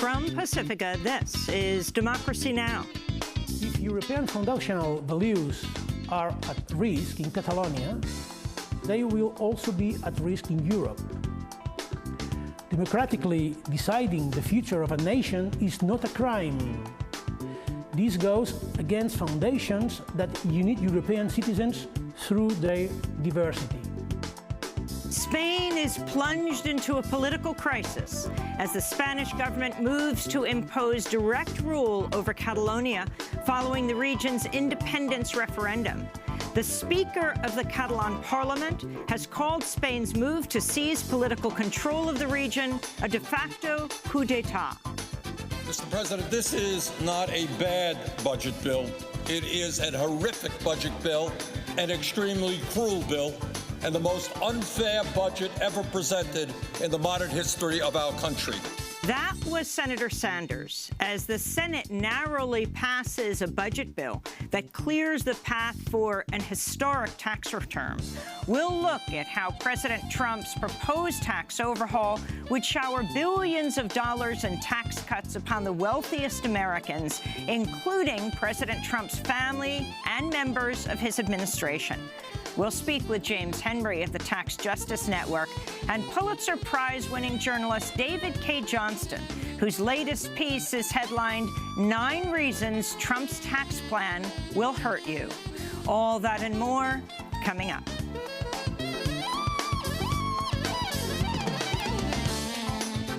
From Pacifica, this is Democracy Now! If European foundational values are at risk in Catalonia, they will also be at risk in Europe. Democratically deciding the future of a nation is not a crime. This goes against foundations that unite European citizens through their diversity. Spain is plunged into a political crisis as the Spanish government moves to impose direct rule over Catalonia following the region's independence referendum. The Speaker of the Catalan Parliament has called Spain's move to seize political control of the region a de facto coup d'etat. Mr. President, this is not a bad budget bill. It is a horrific budget bill, an extremely cruel bill, and the most unfair budget ever presented in the modern history of our country. That was Senator Sanders, as the Senate narrowly passes a budget bill that clears the path for an historic tax return. We'll look at how President Trump's proposed tax overhaul would shower billions of dollars in tax cuts upon the wealthiest Americans, including President Trump's family and members of his administration. We'll speak with James Henry of the Tax Justice Network and Pulitzer Prize-winning journalist David K. Johnston, whose latest piece is headlined, 9 Reasons Trump's Tax Plan Will Hurt You. All that and more coming up.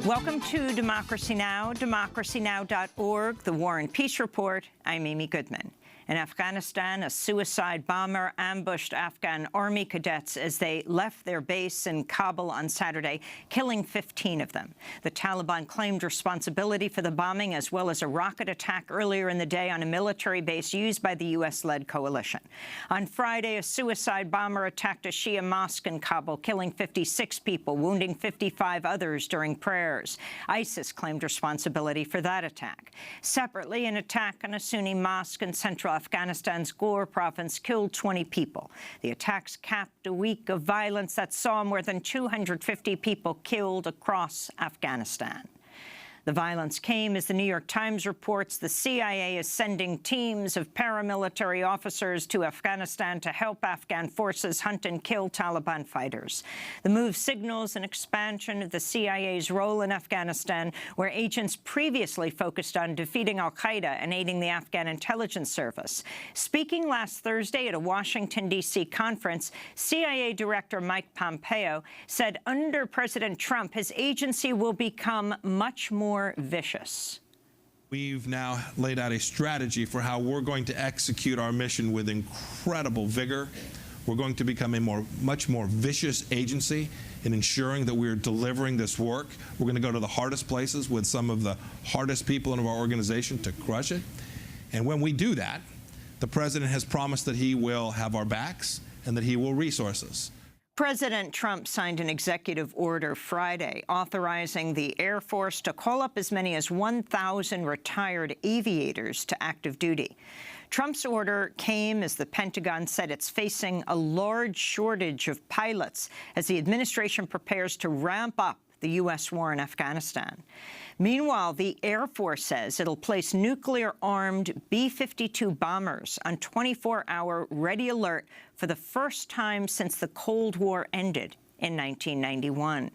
Welcome to Democracy Now!, democracynow.org, the War and Peace Report. I'm Amy Goodman. In Afghanistan, a suicide bomber ambushed Afghan army cadets as they left their base in Kabul on Saturday, killing 15 of them. The Taliban claimed responsibility for the bombing, as well as a rocket attack earlier in the day on a military base used by the U.S.-led coalition. On Friday, a suicide bomber attacked a Shia mosque in Kabul, killing 56 people, wounding 55 others during prayers. ISIS claimed responsibility for that attack. Separately, an attack on a Sunni mosque in central Afghanistan's Ghor province killed 20 people. The attacks capped a week of violence that saw more than 250 people killed across Afghanistan. The violence came as the New York Times reports the CIA is sending teams of paramilitary officers to Afghanistan to help Afghan forces hunt and kill Taliban fighters. The move signals an expansion of the CIA's role in Afghanistan, where agents previously focused on defeating al-Qaeda and aiding the Afghan intelligence service. Speaking last Thursday at a Washington, D.C. conference, CIA Director Mike Pompeo said under President Trump, his agency will become much more vicious. We've now laid out a strategy for how we're going to execute our mission with incredible vigor. We're going to become a much more vicious agency in ensuring that we're delivering this work. We're going to go to the hardest places with some of the hardest people in our organization to crush it. And when we do that, the President has promised that he will have our backs and that he will resource us. President Trump signed an executive order Friday authorizing the Air Force to call up as many as 1,000 retired aviators to active duty. Trump's order came as the Pentagon said it's facing a large shortage of pilots as the administration prepares to ramp up the U.S. war in Afghanistan. Meanwhile, the Air Force says it'll place nuclear-armed B-52 bombers on 24-hour ready alert for the first time since the Cold War ended in 1991.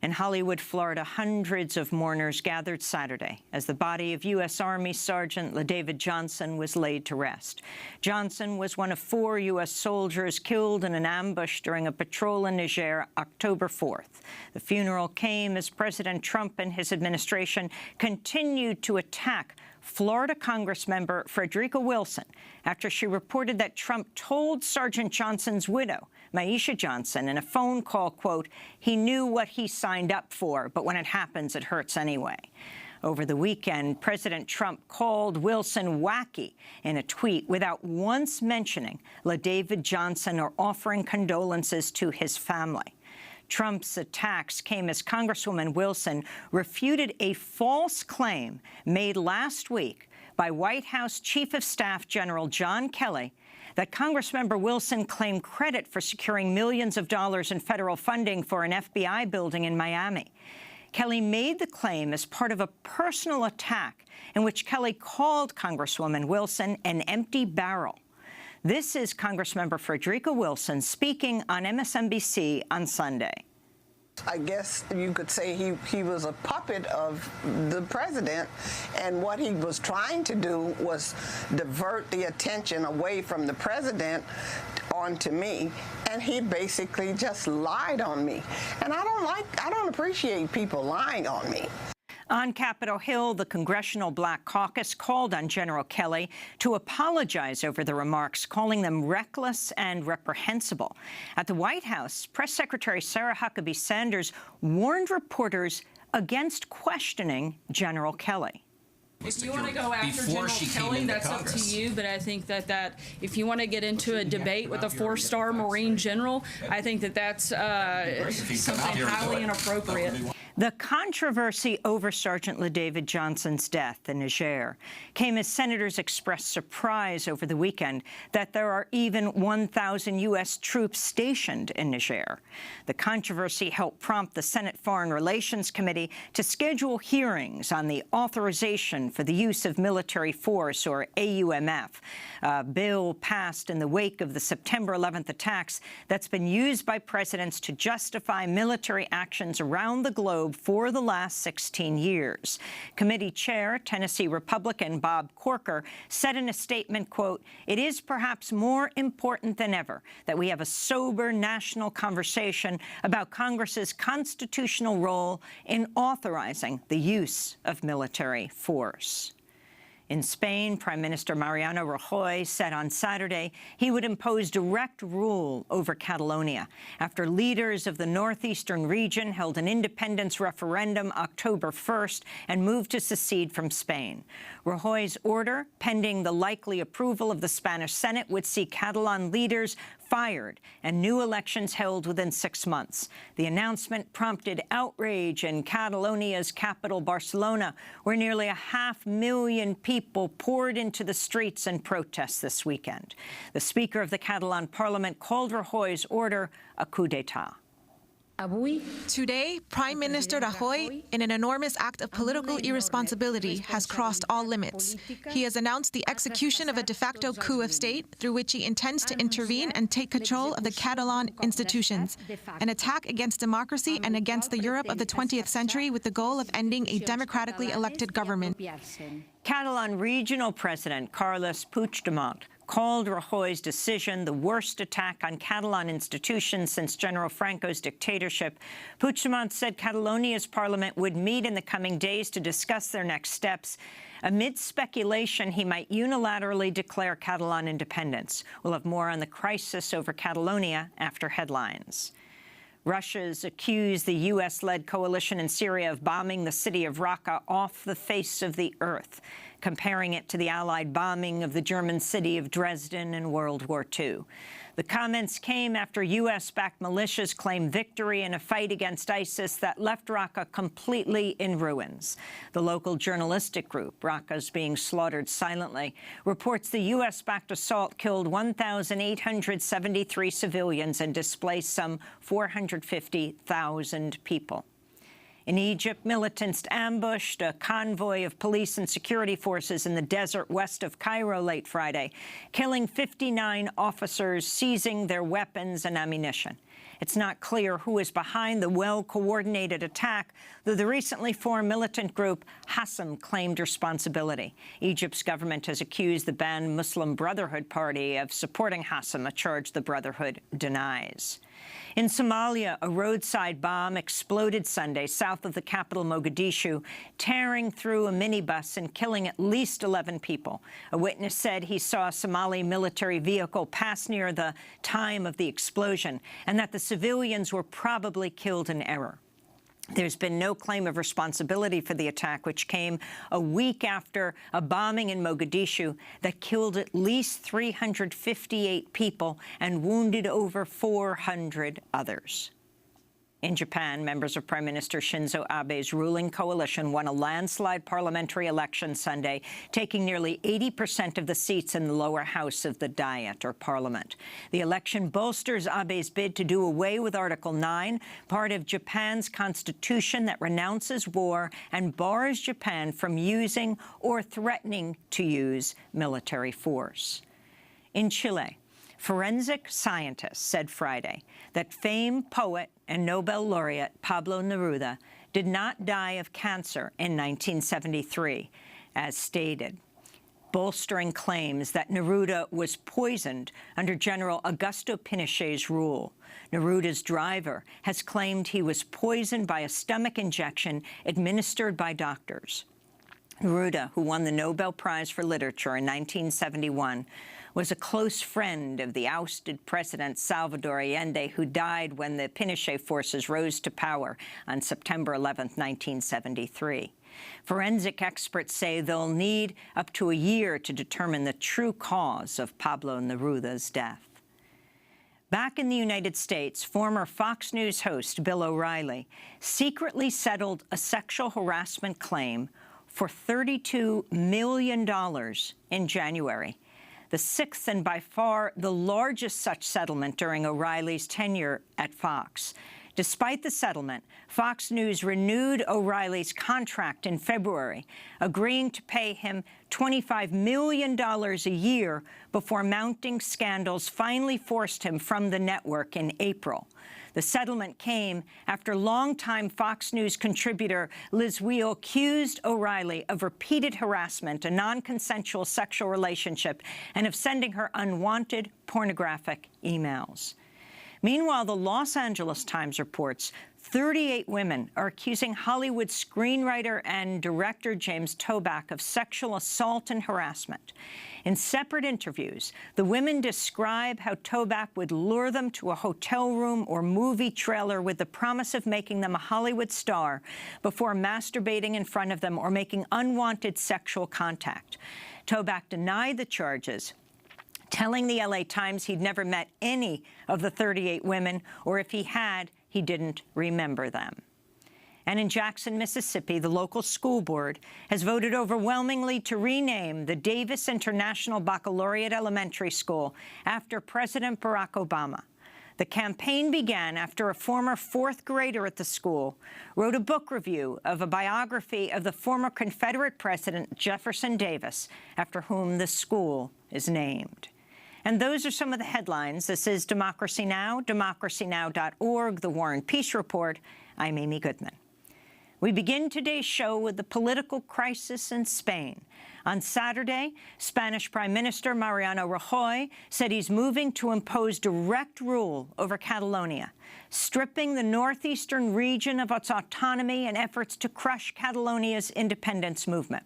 In Hollywood, Florida, hundreds of mourners gathered Saturday as the body of U.S. Army Sergeant LaDavid Johnson was laid to rest. Johnson was one of 4 U.S. soldiers killed in an ambush during a patrol in Niger October 4th. The funeral came as President Trump and his administration continued to attack Florida Congressmember Frederica Wilson after she reported that Trump told Sergeant Johnson's widow, Maisha Johnson, in a phone call, quote, he knew what he signed up for, but when it happens, it hurts anyway. Over the weekend, President Trump called Wilson wacky in a tweet without once mentioning LaDavid Johnson or offering condolences to his family. Trump's attacks came as Congresswoman Wilson refuted a false claim made last week by White House Chief of Staff General John Kelly that Congressmember Wilson claimed credit for securing millions of dollars in federal funding for an FBI building in Miami. Kelly made the claim as part of a personal attack in which Kelly called Congresswoman Wilson an empty barrel. This is Congressmember Frederica Wilson speaking on MSNBC on Sunday. I guess you could say he was a puppet of the president, and what he was trying to do was divert the attention away from the president onto me, and he basically just lied on me. And I don't appreciate people lying on me. On Capitol Hill, the Congressional Black Caucus called on General Kelly to apologize over the remarks, calling them reckless and reprehensible. At the White House, Press Secretary Sarah Huckabee Sanders warned reporters against questioning General Kelly. If you want to go after General Kelly, that's up to you, but I think that if you want to get into a debate with a four-star Marine general, I think that's something highly inappropriate. The controversy over Sergeant LaDavid Johnson's death in Niger came as senators expressed surprise over the weekend that there are even 1,000 U.S. troops stationed in Niger. The controversy helped prompt the Senate Foreign Relations Committee to schedule hearings on the authorization for the use of military force, or AUMF, a bill passed in the wake of the September 11th attacks that's been used by presidents to justify military actions around the globe for the last 16 years. Committee Chair, Tennessee Republican Bob Corker, said in a statement, quote, "It is perhaps more important than ever that we have a sober national conversation about Congress's constitutional role in authorizing the use of military force." In Spain, Prime Minister Mariano Rajoy said on Saturday he would impose direct rule over Catalonia after leaders of the northeastern region held an independence referendum October 1st and moved to secede from Spain. Rajoy's order, pending the likely approval of the Spanish Senate, would see Catalan leaders fired and new elections held within 6 months. The announcement prompted outrage in Catalonia's capital, Barcelona, where nearly 500,000 people poured into the streets in protest this weekend. The Speaker of the Catalan Parliament called Rajoy's order a coup d'etat. Today, Prime Minister Rajoy, in an enormous act of political irresponsibility, has crossed all limits. He has announced the execution of a de facto coup of state through which he intends to intervene and take control of the Catalan institutions, an attack against democracy and against the Europe of the 20th century with the goal of ending a democratically elected government. Catalan Regional President Carles Puigdemont called Rajoy's decision the worst attack on Catalan institutions since General Franco's dictatorship. Puigdemont said Catalonia's parliament would meet in the coming days to discuss their next steps. Amid speculation, he might unilaterally declare Catalan independence. We'll have more on the crisis over Catalonia after headlines. Russia's accused the U.S.-led coalition in Syria of bombing the city of Raqqa off the face of the earth, comparing it to the Allied bombing of the German city of Dresden in World War II. The comments came after U.S.-backed militias claimed victory in a fight against ISIS that left Raqqa completely in ruins. The local journalistic group, Raqqa's Being Slaughtered Silently, reports the U.S.-backed assault killed 1,873 civilians and displaced some 450,000 people. In Egypt, militants ambushed a convoy of police and security forces in the desert west of Cairo late Friday, killing 59 officers, seizing their weapons and ammunition. It's not clear who is behind the well-coordinated attack, though the recently formed militant group Hasm claimed responsibility. Egypt's government has accused the banned Muslim Brotherhood Party of supporting Hasm, a charge the Brotherhood denies. In Somalia, a roadside bomb exploded Sunday south of the capital, Mogadishu, tearing through a minibus and killing at least 11 people. A witness said he saw a Somali military vehicle pass near the time of the explosion and that the civilians were probably killed in error. There's been no claim of responsibility for the attack, which came a week after a bombing in Mogadishu that killed at least 358 people and wounded over 400 others. In Japan, members of Prime Minister Shinzo Abe's ruling coalition won a landslide parliamentary election Sunday, taking nearly 80% of the seats in the lower house of the Diet, or parliament. The election bolsters Abe's bid to do away with Article 9, part of Japan's constitution that renounces war and bars Japan from using or threatening to use military force. In Chile, forensic scientists said Friday that famed poet and Nobel laureate Pablo Neruda did not die of cancer in 1973, as stated, bolstering claims that Neruda was poisoned under General Augusto Pinochet's rule. Neruda's driver has claimed he was poisoned by a stomach injection administered by doctors. Neruda, who won the Nobel Prize for Literature in 1971, was a close friend of the ousted President Salvador Allende, who died when the Pinochet forces rose to power on September 11, 1973. Forensic experts say they'll need up to a year to determine the true cause of Pablo Neruda's death. Back in the United States, former Fox News host Bill O'Reilly secretly settled a sexual harassment claim for $32 million in January, the sixth and by far the largest such settlement during O'Reilly's tenure at Fox. Despite the settlement, Fox News renewed O'Reilly's contract in February, agreeing to pay him $25 million a year before mounting scandals finally forced him from the network in April. The settlement came after longtime Fox News contributor Liz Weil accused O'Reilly of repeated harassment, a non-consensual sexual relationship, and of sending her unwanted pornographic emails. Meanwhile, the Los Angeles Times reports 38 women are accusing Hollywood screenwriter and director James Toback of sexual assault and harassment. In separate interviews, the women describe how Toback would lure them to a hotel room or movie trailer with the promise of making them a Hollywood star before masturbating in front of them or making unwanted sexual contact. Toback denied the charges, telling the LA Times he'd never met any of the 38 women, or if he had, he didn't remember them. And in Jackson, Mississippi, the local school board has voted overwhelmingly to rename the Davis International Baccalaureate Elementary School after President Barack Obama. The campaign began after a former fourth grader at the school wrote a book review of a biography of the former Confederate President Jefferson Davis, after whom the school is named. And those are some of the headlines. This is Democracy Now!, democracynow.org, The War and Peace Report. I'm Amy Goodman. We begin today's show with the political crisis in Spain. On Saturday, Spanish Prime Minister Mariano Rajoy said he's moving to impose direct rule over Catalonia, stripping the northeastern region of its autonomy in efforts to crush Catalonia's independence movement.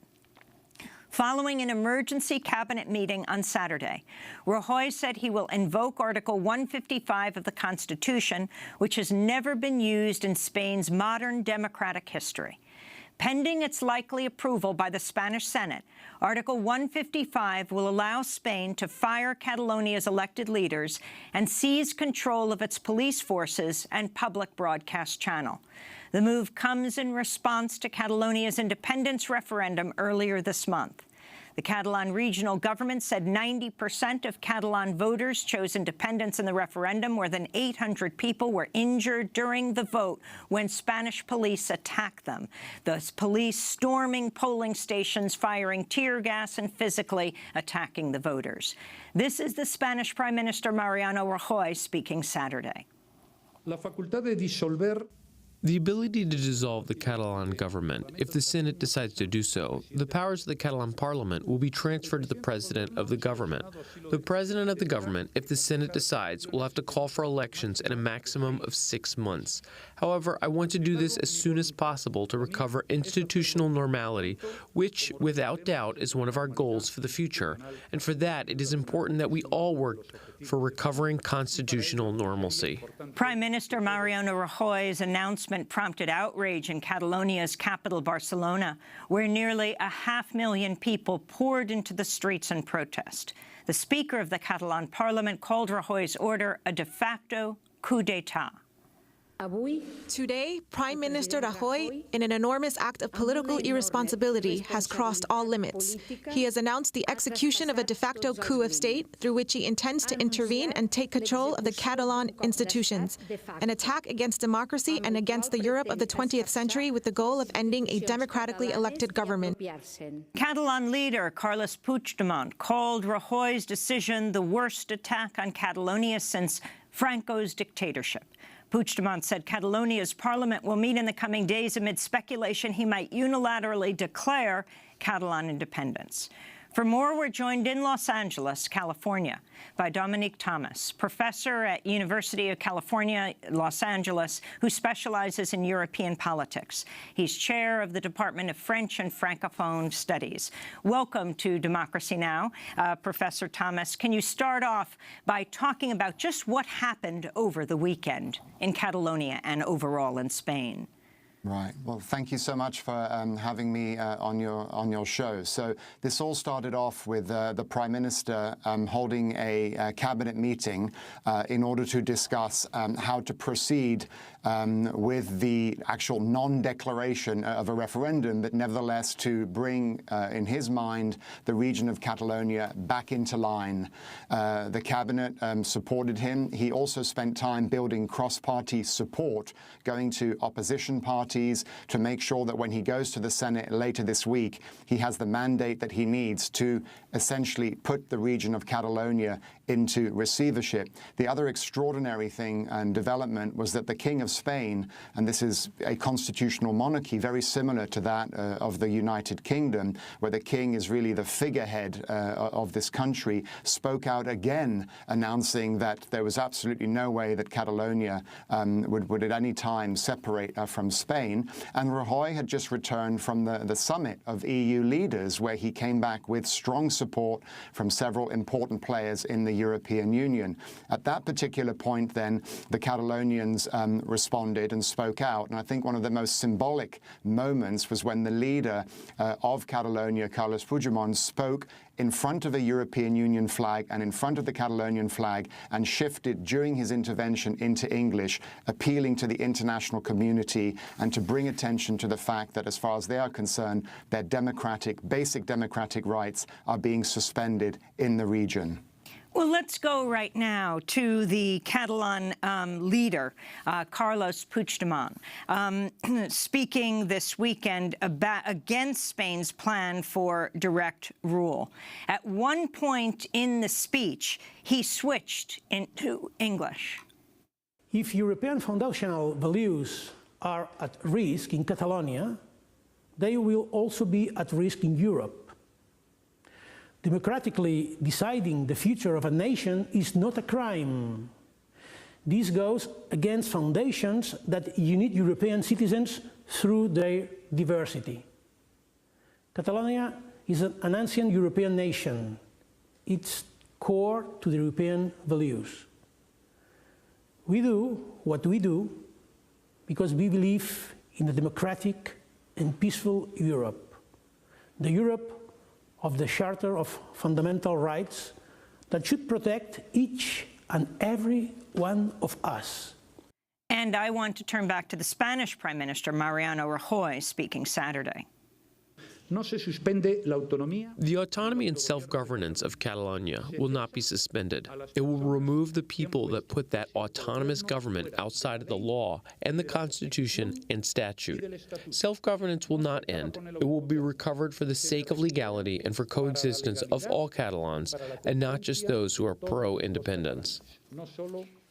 Following an emergency cabinet meeting on Saturday, Rajoy said he will invoke Article 155 of the Constitution, which has never been used in Spain's modern democratic history. Pending its likely approval by the Spanish Senate, Article 155 will allow Spain to fire Catalonia's elected leaders and seize control of its police forces and public broadcast channel. The move comes in response to Catalonia's independence referendum earlier this month. The Catalan regional government said 90% of Catalan voters chose independence in the referendum. More than 800 people were injured during the vote when Spanish police attacked them. The police storming polling stations, firing tear gas, and physically attacking the voters. This is the Spanish Prime Minister Mariano Rajoy speaking Saturday. La facultad de disolver. The ability to dissolve the Catalan government, if the Senate decides to do so, the powers of the Catalan parliament will be transferred to the president of the government. The president of the government, if the Senate decides, will have to call for elections in a maximum of 6 months. However, I want to do this as soon as possible to recover institutional normality, which, without doubt, is one of our goals for the future. And for that, it is important that we all work for recovering constitutional normalcy. Prime Minister Mariano Rajoy's announcement prompted outrage in Catalonia's capital, Barcelona, where nearly 500,000 people poured into the streets in protest. The Speaker of the Catalan Parliament called Rajoy's order a de facto coup d'etat. Today, Prime Minister Rajoy, in an enormous act of political irresponsibility, has crossed all limits. He has announced the execution of a de facto coup of state through which he intends to intervene and take control of the Catalan institutions, an attack against democracy and against the Europe of the 20th century with the goal of ending a democratically elected government. Catalan leader Carles Puigdemont called Rajoy's decision the worst attack on Catalonia since Franco's dictatorship. Puigdemont said Catalonia's parliament will meet in the coming days amid speculation he might unilaterally declare Catalan independence. For more, we're joined in Los Angeles, California, by Dominic Thomas, professor at University of California, Los Angeles, who specializes in European politics. He's chair of the Department of French and Francophone Studies. Welcome to Democracy Now! Professor Thomas, can you start off by talking about just what happened over the weekend in Catalonia and overall in Spain? Right. Well, thank you so much for having me on your show. So this all started off with the Prime Minister holding a cabinet meeting in order to discuss how to proceed with the actual non-declaration of a referendum, but nevertheless to bring, in his mind, the region of Catalonia back into line. The cabinet supported him. He also spent time building cross-party support, going to opposition parties, to make sure that when he goes to the Senate later this week, he has the mandate that he needs to essentially put the region of Catalonia into receivership. The other extraordinary thing and development was that the King of Spain, and this is a constitutional monarchy very similar to that of the United Kingdom, where the king is really the figurehead of this country, spoke out again, announcing that there was absolutely no way that Catalonia would at any time separate from Spain. And Rajoy had just returned from the summit of EU leaders, where he came back with strong support from several important players in the European Union. At that particular point, then, the Catalonians responded and spoke out. And I think one of the most symbolic moments was when the leader of Catalonia, Carles Puigdemont, spoke in front of a European Union flag and in front of the Catalonian flag and shifted during his intervention into English, appealing to the international community and to bring attention to the fact that, as far as they are concerned, their basic democratic rights are being suspended in the region. Well, let's go right now to the Catalan leader, Carles Puigdemont, speaking this weekend against Spain's plan for direct rule. At one point in the speech, he switched into English. If European foundational values are at risk in Catalonia, they will also be at risk in Europe. Democratically deciding the future of a nation is not a crime. This goes against foundations that unite European citizens through their diversity. Catalonia is an ancient European nation. It's core to the European values. We do what we do because we believe in a democratic and peaceful Europe, the Europe of the Charter of Fundamental Rights that should protect each and every one of us. And I want to turn back to the Spanish Prime Minister, Mariano Rajoy, speaking Saturday. The autonomy and self-governance of Catalonia will not be suspended. It will remove the people that put that autonomous government outside of the law and the Constitution and statute. Self-governance will not end. It will be recovered for the sake of legality and for coexistence of all Catalans, and not just those who are pro-independence.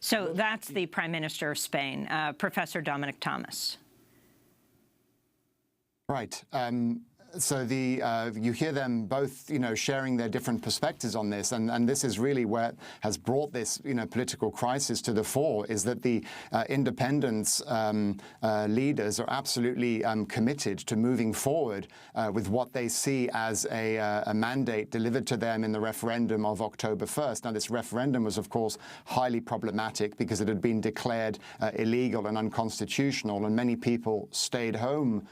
So that's the Prime Minister of Spain, Professor Dominic Thomas. Right. So you hear them both, sharing their different perspectives on this, and this is really what has brought this, political crisis to the fore, is that the independence leaders are absolutely committed to moving forward with what they see as a mandate delivered to them in the referendum of October 1st. Now, this referendum was, of course, highly problematic because it had been declared illegal and unconstitutional, and many people stayed home,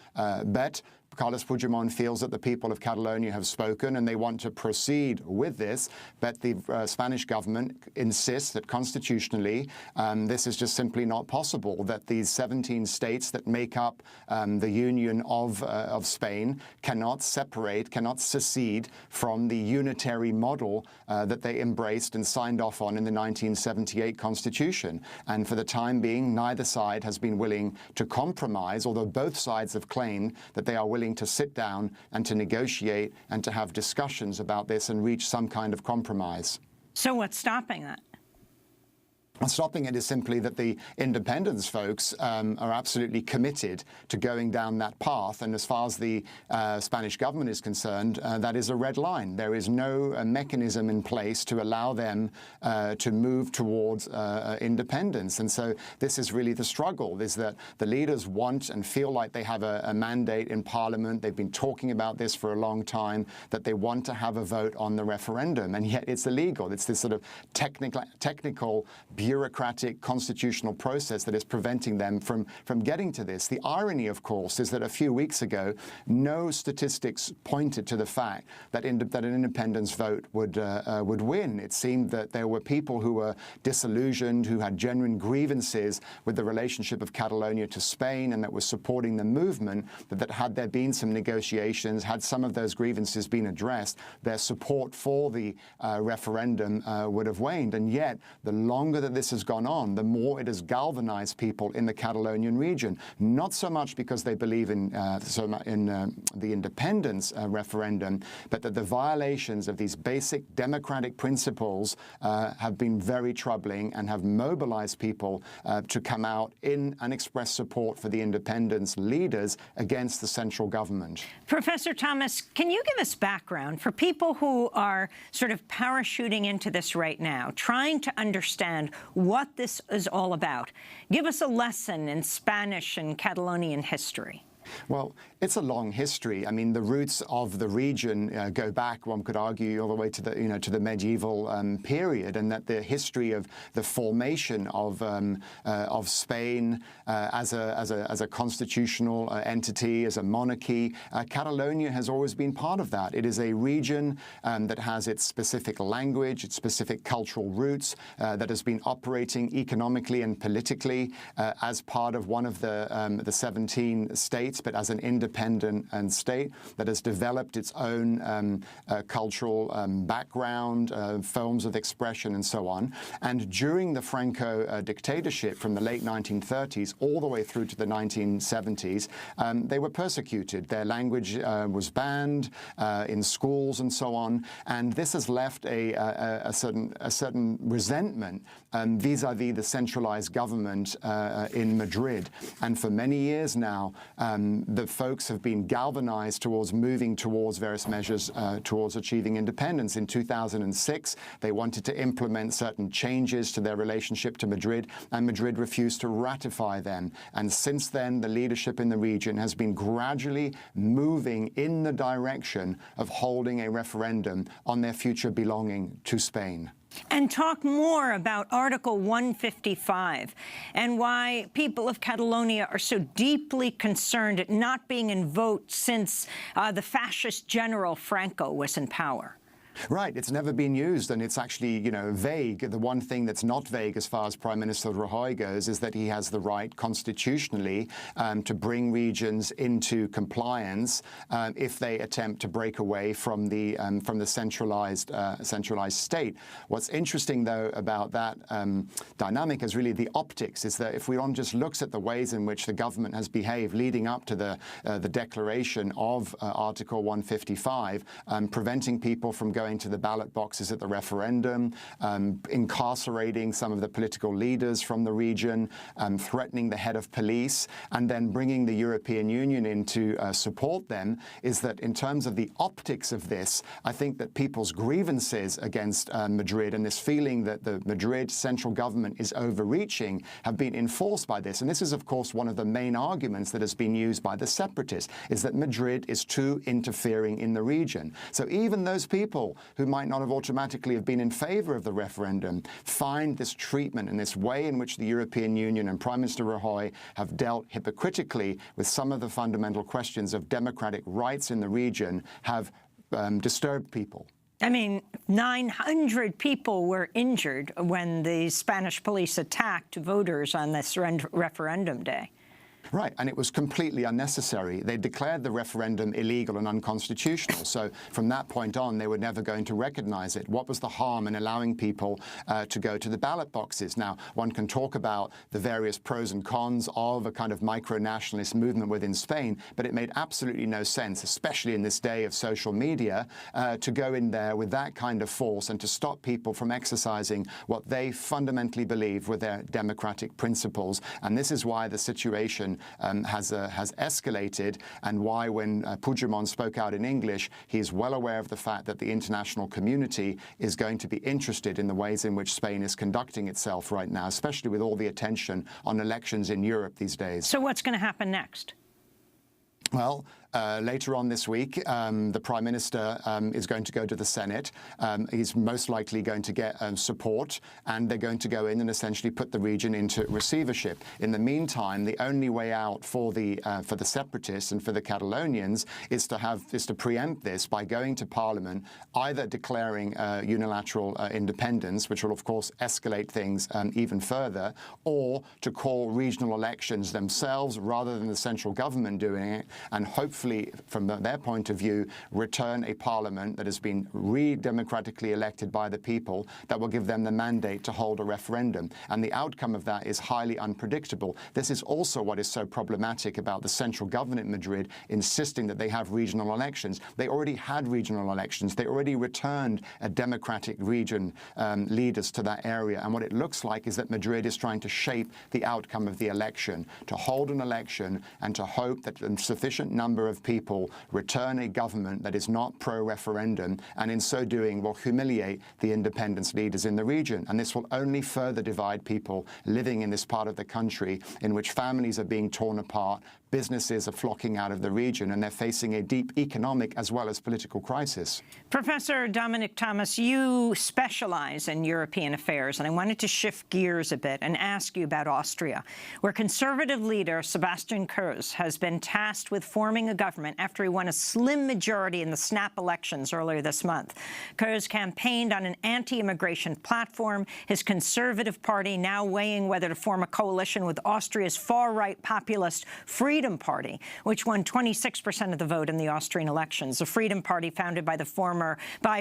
Carles Puigdemont feels that the people of Catalonia have spoken and they want to proceed with this, but the Spanish government insists that constitutionally this is just simply not possible, that these 17 states that make up the Union of Spain cannot separate, cannot secede from the unitary model that they embraced and signed off on in the 1978 Constitution. And for the time being, neither side has been willing to compromise, although both sides have claimed that they are willing to sit down and to negotiate and to have discussions about this and reach some kind of compromise. So what's stopping that? Stopping it is simply that the independence folks are absolutely committed to going down that path. And as far as the Spanish government is concerned, that is a red line. There is no mechanism in place to allow them to move towards independence. And so this is really the struggle, is that the leaders want and feel like they have a mandate in Parliament. They've been talking about this for a long time, that they want to have a vote on the referendum. And yet it's illegal. It's this sort of technical bureaucratic constitutional process that is preventing them from getting to this. The irony, of course, is that a few weeks ago, no statistics pointed to the fact that an independence vote would win. It seemed that there were people who were disillusioned, who had genuine grievances with the relationship of Catalonia to Spain, and that was supporting the movement, that had there been some negotiations, had some of those grievances been addressed, their support for the referendum would have waned. And yet, the longer that this has gone on, the more it has galvanized people in the Catalonian region, not so much because they believe in the independence referendum, but that the violations of these basic democratic principles have been very troubling and have mobilized people to come out in and express support for the independence leaders against the central government. Professor Thomas, can you give us background for people who are sort of parachuting into this right now, trying to understand what this is all about? Give us a lesson in Spanish and Catalonian history. Well, it's a long history. I mean, the roots of the region go back, one could argue, all the way to the medieval period, and that the history of the formation of Spain as a constitutional entity, as a monarchy, Catalonia has always been part of that. It is a region that has its specific language, its specific cultural roots, that has been operating economically and politically as part of one of the 17 states, but as an independent state that has developed its own cultural background, forms of expression, and so on. And during the Franco dictatorship from the late 1930s all the way through to the 1970s, they were persecuted. Their language was banned in schools and so on. And this has left a certain resentment vis-à-vis the centralized government in Madrid. And for many years now, the folks have been galvanized towards moving towards various measures towards achieving independence. In 2006, they wanted to implement certain changes to their relationship to Madrid, and Madrid refused to ratify them. And since then, the leadership in the region has been gradually moving in the direction of holding a referendum on their future belonging to Spain. And talk more about Article 155 and why people of Catalonia are so deeply concerned at not being invoked since the fascist general Franco was in power. Right. It's never been used, and it's actually, vague. The one thing that's not vague as far as Prime Minister Rajoy goes is that he has the right constitutionally to bring regions into compliance if they attempt to break away from the centralized state. What's interesting, though, about that dynamic is really the optics, is that if one just looks at the ways in which the government has behaved leading up to the declaration of Article 155, preventing people from going to the ballot boxes at the referendum, incarcerating some of the political leaders from the region, threatening the head of police, and then bringing the European Union in to support them, is that in terms of the optics of this, I think that people's grievances against Madrid and this feeling that the Madrid central government is overreaching have been enforced by this. And this is, of course, one of the main arguments that has been used by the separatists, is that Madrid is too interfering in the region. So even those people who might not have automatically have been in favor of the referendum find this treatment and this way in which the European Union and Prime Minister Rajoy have dealt hypocritically with some of the fundamental questions of democratic rights in the region have disturbed people. I mean, 900 people were injured when the Spanish police attacked voters on this referendum day. Right, and it was completely unnecessary. They declared the referendum illegal and unconstitutional, so from that point on, they were never going to recognize it. What was the harm in allowing people to go to the ballot boxes? Now, one can talk about the various pros and cons of a kind of micro-nationalist movement within Spain, but it made absolutely no sense, especially in this day of social media, to go in there with that kind of force and to stop people from exercising what they fundamentally believe were their democratic principles. And this is why the situation has escalated, and why when Puigdemont spoke out in English, he's well aware of the fact that the international community is going to be interested in the ways in which Spain is conducting itself right now, especially with all the attention on elections in Europe these days. So what's going to happen next? Well, later on this week, the Prime Minister is going to go to the Senate. He's most likely going to get support, and they're going to go in and essentially put the region into receivership. In the meantime, the only way out for the separatists and for the Catalonians is to preempt this by going to Parliament, either declaring unilateral independence, which will of course escalate things even further, or to call regional elections themselves rather than the central government doing it, and hopefully, from their point of view, return a parliament that has been democratically elected by the people, that will give them the mandate to hold a referendum. And the outcome of that is highly unpredictable. This is also what is so problematic about the central government in Madrid insisting that they have regional elections. They already had regional elections. They already returned a democratic region leaders to that area. And what it looks like is that Madrid is trying to shape the outcome of the election, to hold an election and to hope that a sufficient number of people return a government that is not pro-referendum, and in so doing will humiliate the independence leaders in the region. And this will only further divide people living in this part of the country, in which families are being torn apart, businesses are flocking out of the region, and they're facing a deep economic as well as political crisis. Professor Dominic Thomas, you specialize in European affairs, and I wanted to shift gears a bit and ask you about Austria, where Conservative leader Sebastian Kurz has been tasked with forming a government after he won a slim majority in the snap elections earlier this month. Kurz campaigned on an anti-immigration platform, his Conservative Party now weighing whether to form a coalition with Austria's far-right populist Freedom Party, which won 26% of the vote in the Austrian elections, the Freedom Party founded by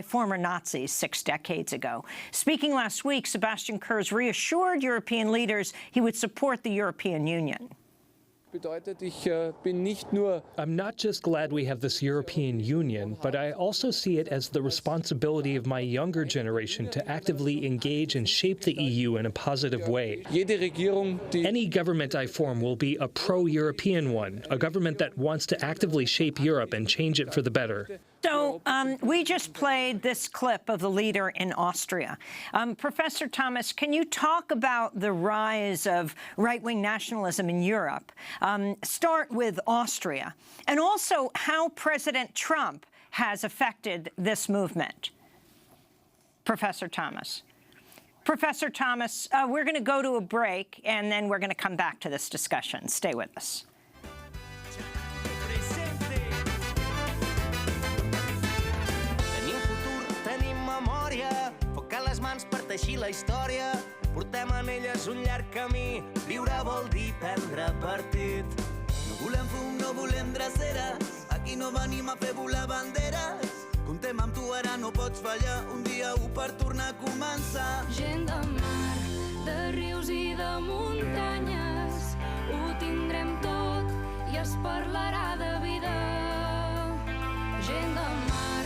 former Nazis 6 decades ago. Speaking last week, Sebastian Kurz reassured European leaders he would support the European Union. I'm not just glad we have this European Union, but I also see it as the responsibility of my younger generation to actively engage and shape the EU in a positive way. Any government I form will be a pro-European one, a government that wants to actively shape Europe and change it for the better. So we just played this clip of the leader in Austria. Professor Thomas, can you talk about the rise of right-wing nationalism in Europe? Start with Austria, and also how President Trump has affected this movement. Professor Thomas. Professor Thomas, we're going to go to a break, and then we're going to come back to this discussion. Stay with us. Teixir la història, portem en elles un llarg camí. Viure vol dir prendre partit. No volem fum, no volem dreceres, aquí no venim a fer volar banderes. Comptem amb tu, ara no pots fallar, un dia per tornar a començar. Gent de mar, de rius i de muntanyes, ho tindrem tot i es parlarà de vida. Gent de mar,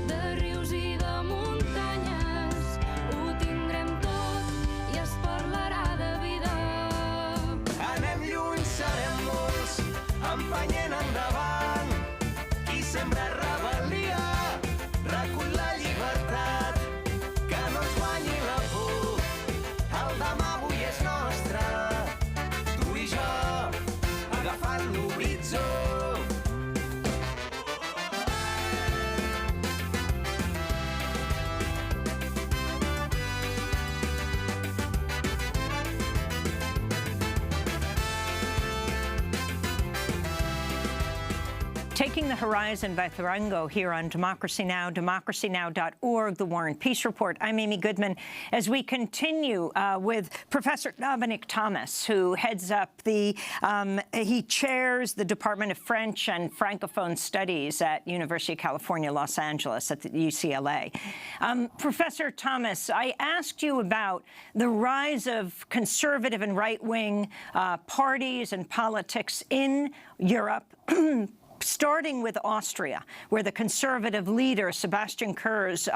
de rius i de muntanyes, ho tindrem tot i es parlarà de vida. Anem lluny, serem molts, empenyent endavant. Qui sembra rebel·lia, recull la llibertat, que no ens guanyi la por. El demà avui és nostre, tu i jo, agafant l'horitzó. Taking the Horizon by Thurango here on Democracy Now!, democracynow.org, The War and Peace Report. I'm Amy Goodman. As we continue with Professor Dominic Thomas, who heads up he chairs the Department of French and Francophone Studies at University of California, Los Angeles, at the UCLA. Professor Thomas, I asked you about the rise of conservative and right-wing parties and politics in Europe, starting with Austria, where the conservative leader, Sebastian Kurz,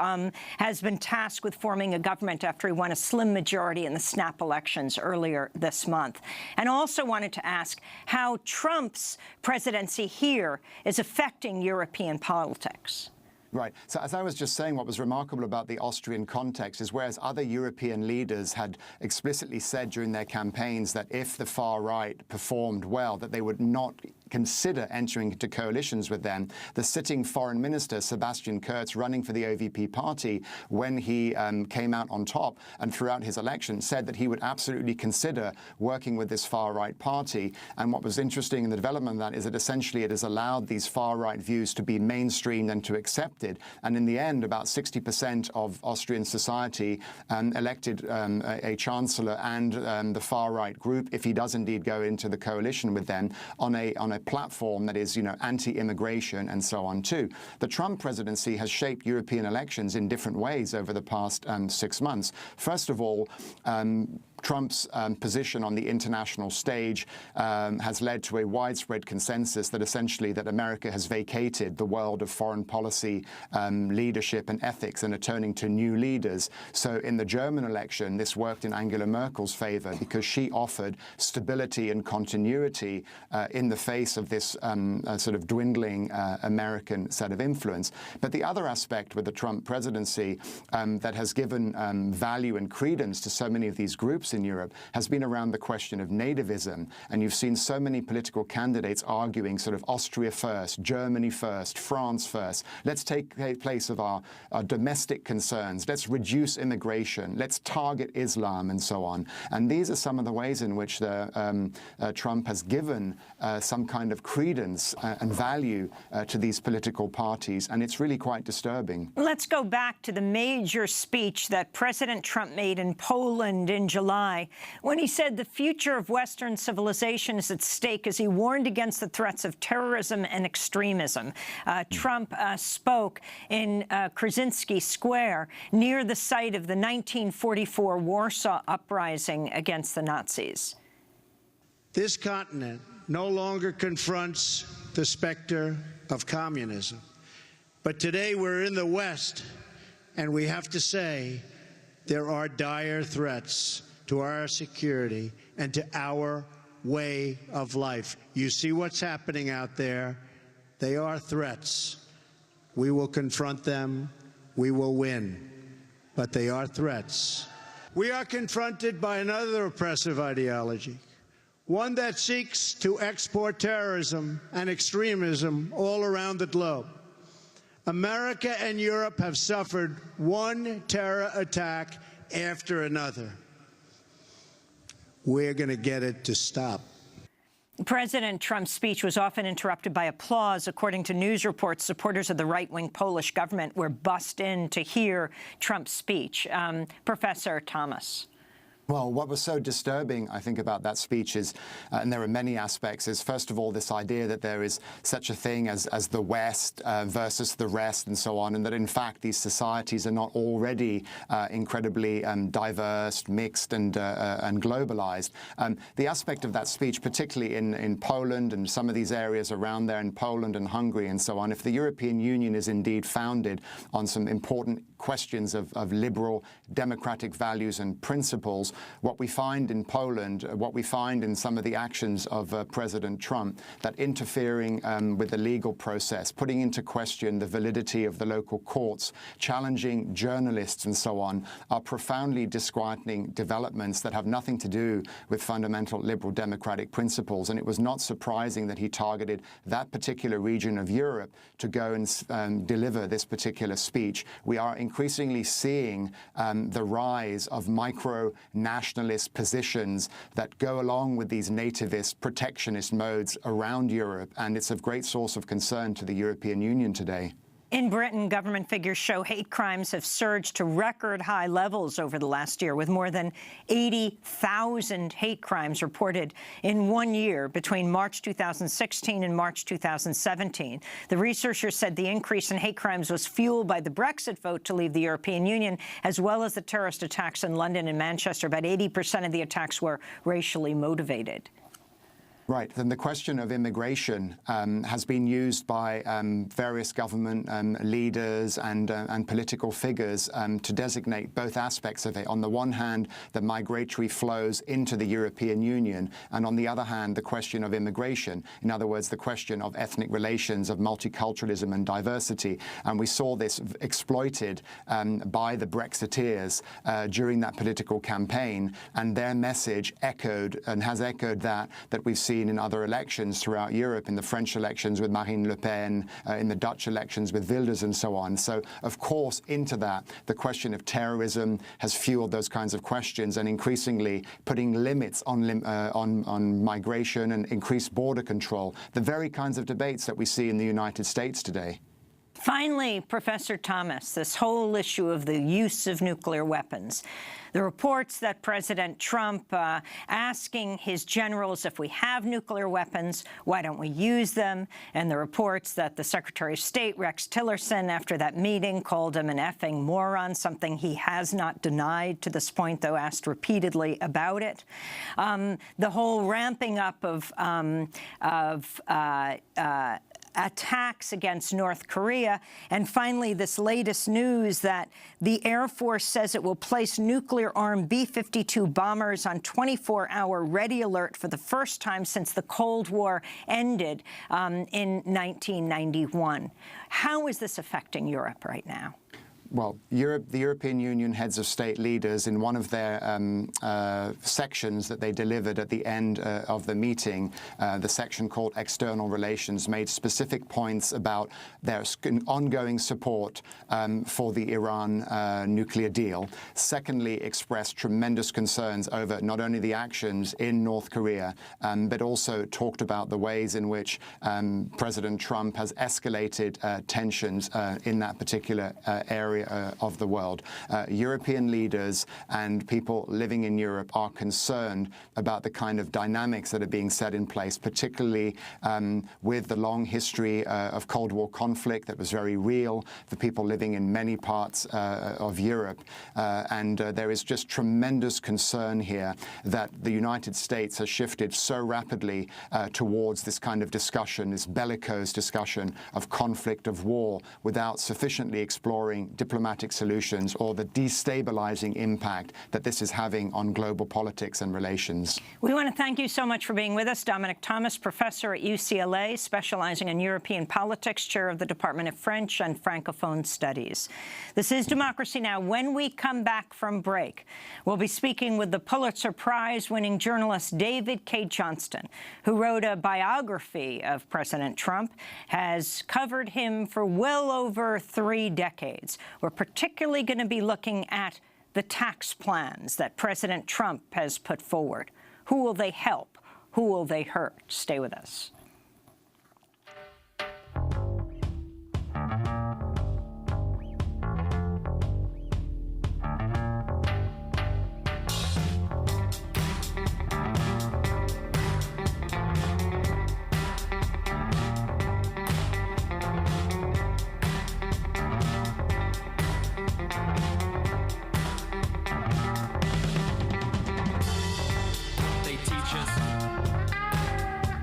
has been tasked with forming a government after he won a slim majority in the snap elections earlier this month. And also wanted to ask how Trump's presidency here is affecting European politics. Right. So as I was just saying, what was remarkable about the Austrian context is whereas other European leaders had explicitly said during their campaigns that if the far right performed well, that they would not consider entering into coalitions with them, the sitting foreign minister, Sebastian Kurz, running for the OVP party, when he came out on top and throughout his election said that he would absolutely consider working with this far-right party. And what was interesting in the development of that is that essentially it has allowed these far-right views to be mainstreamed and to accepted. And in the end, about 60% of Austrian society elected a chancellor and the far-right group, if he does indeed go into the coalition with them, on a platform that is, anti-immigration and so on too. The Trump presidency has shaped European elections in different ways over the past 6 months. First of all, Trump's position on the international stage has led to a widespread consensus that essentially that America has vacated the world of foreign policy leadership and ethics and are turning to new leaders. So in the German election, this worked in Angela Merkel's favor because she offered stability and continuity in the face of this sort of dwindling American set of influence. But the other aspect with the Trump presidency that has given value and credence to so many of these groups in Europe has been around the question of nativism. And you've seen so many political candidates arguing sort of Austria first, Germany first, France first. Let's take place of our domestic concerns. Let's reduce immigration. Let's target Islam and so on. And these are some of the ways in which Trump has given some kind of credence and value to these political parties. And it's really quite disturbing. Let's go back to the major speech that President Trump made in Poland in July, when he said the future of Western civilization is at stake as he warned against the threats of terrorism and extremism. Trump spoke in Krasinski Square near the site of the 1944 Warsaw Uprising against the Nazis. This continent no longer confronts the specter of communism. But today we're in the West, and we have to say there are dire threats to our security and to our way of life. You see what's happening out there. They are threats. We will confront them. We will win. But they are threats. We are confronted by another oppressive ideology, one that seeks to export terrorism and extremism all around the globe. America and Europe have suffered one terror attack after another. We're going to get it to stop. President Trump's speech was often interrupted by applause. According to news reports, supporters of the right-wing Polish government were bussed in to hear Trump's speech. Professor Thomas. Well, what was so disturbing, I think, about that speech is, and there are many aspects, is first of all this idea that there is such a thing as the West versus the rest and so on, and that in fact these societies are not already incredibly diverse, mixed and globalized. The aspect of that speech, particularly in Poland and some of these areas around there in Poland and Hungary and so on, if the European Union is indeed founded on some important questions of liberal democratic values and principles, what we find in Poland, what we find in some of the actions of President Trump, that interfering with the legal process, putting into question the validity of the local courts, challenging journalists and so on, are profoundly disquieting developments that have nothing to do with fundamental liberal democratic principles. And it was not surprising that he targeted that particular region of Europe to go and deliver this particular speech. We are increasingly seeing the rise of micro-nationalist positions that go along with these nativist, protectionist modes around Europe, and it's of great source of concern to the European Union today. In Britain, government figures show hate crimes have surged to record high levels over the last year, with more than 80,000 hate crimes reported in 1 year between March 2016 and March 2017. The researchers said the increase in hate crimes was fueled by the Brexit vote to leave the European Union, as well as the terrorist attacks in London and Manchester. About 80% of the attacks were racially motivated. Right. Then the question of immigration has been used by various government leaders and political figures to designate both aspects of it. On the one hand, the migratory flows into the European Union, and on the other hand, the question of immigration. In other words, the question of ethnic relations, of multiculturalism and diversity. And we saw this exploited by the Brexiteers during that political campaign, and their message echoed and has echoed that we've seen in other elections throughout Europe, in the French elections with Marine Le Pen, in the Dutch elections with Wilders and so on. So, of course, into that, the question of terrorism has fueled those kinds of questions, and increasingly putting limits on migration and increased border control, the very kinds of debates that we see in the United States today. Finally, Professor Thomas, this whole issue of the use of nuclear weapons. The reports that President Trump asking his generals, if we have nuclear weapons, why don't we use them? And the reports that the Secretary of State, Rex Tillerson, after that meeting, called him an effing moron, something he has not denied to this point, though asked repeatedly about it. The whole ramping up of attacks against North Korea, and finally this latest news that the Air Force says it will place nuclear-armed B-52 bombers on 24-hour ready alert for the first time since the Cold War ended in 1991. How is this affecting Europe right now? Well, the European Union heads of state leaders, in one of their sections that they delivered at the end of the meeting, the section called External Relations, made specific points about their ongoing support for the Iran nuclear deal. Secondly, expressed tremendous concerns over not only the actions in North Korea, but also talked about the ways in which President Trump has escalated tensions in that particular area of the world. European leaders and people living in Europe are concerned about the kind of dynamics that are being set in place, particularly with the long history of Cold War conflict that was very real for people living in many parts of Europe. And there is just tremendous concern here that the United States has shifted so rapidly towards this kind of discussion, this bellicose discussion of conflict, of war, without sufficiently exploring diplomatic solutions or the destabilizing impact that this is having on global politics and relations. We want to thank you so much for being with us. Dominic Thomas, professor at UCLA, specializing in European politics, chair of the Department of French and Francophone Studies. This is Democracy Now! When we come back from break, we'll be speaking with the Pulitzer Prize-winning journalist David K. Johnston, who wrote a biography of President Trump, has covered him for well over 3 decades. We're particularly going to be looking at the tax plans that President Trump has put forward. Who will they help? Who will they hurt? Stay with us.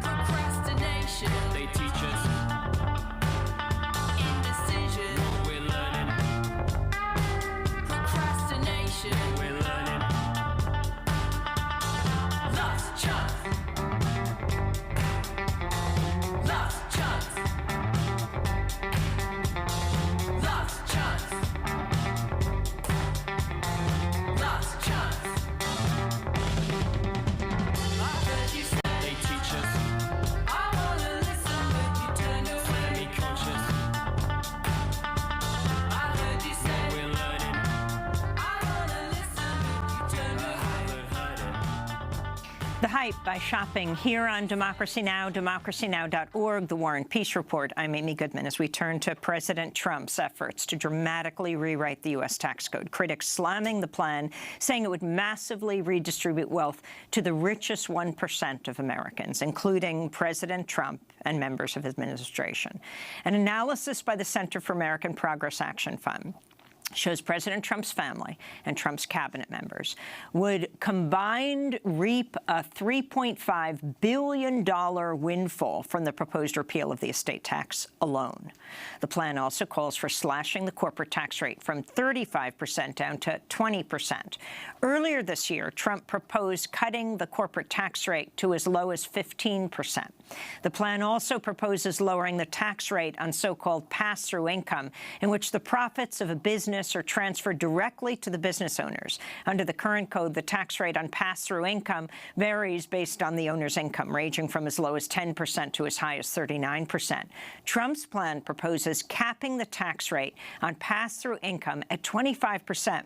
Procrastinate. The Hype by shopping here on Democracy Now!, democracynow.org, The War and Peace Report. I'm Amy Goodman as we turn to President Trump's efforts to dramatically rewrite the U.S. tax code. Critics slamming the plan, saying it would massively redistribute wealth to the richest 1% of Americans, including President Trump and members of his administration. An analysis by the Center for American Progress Action Fund shows President Trump's family and Trump's cabinet members would combined reap a $3.5 billion windfall from the proposed repeal of the estate tax alone. The plan also calls for slashing the corporate tax rate from 35% down to 20%. Earlier this year, Trump proposed cutting the corporate tax rate to as low as 15%. The plan also proposes lowering the tax rate on so-called pass-through income, in which the profits of a business are transferred directly to the business owners. Under the current code, the tax rate on pass-through income varies based on the owner's income, ranging from as low as 10% to as high as 39%. Trump's plan proposes capping the tax rate on pass-through income at 25%.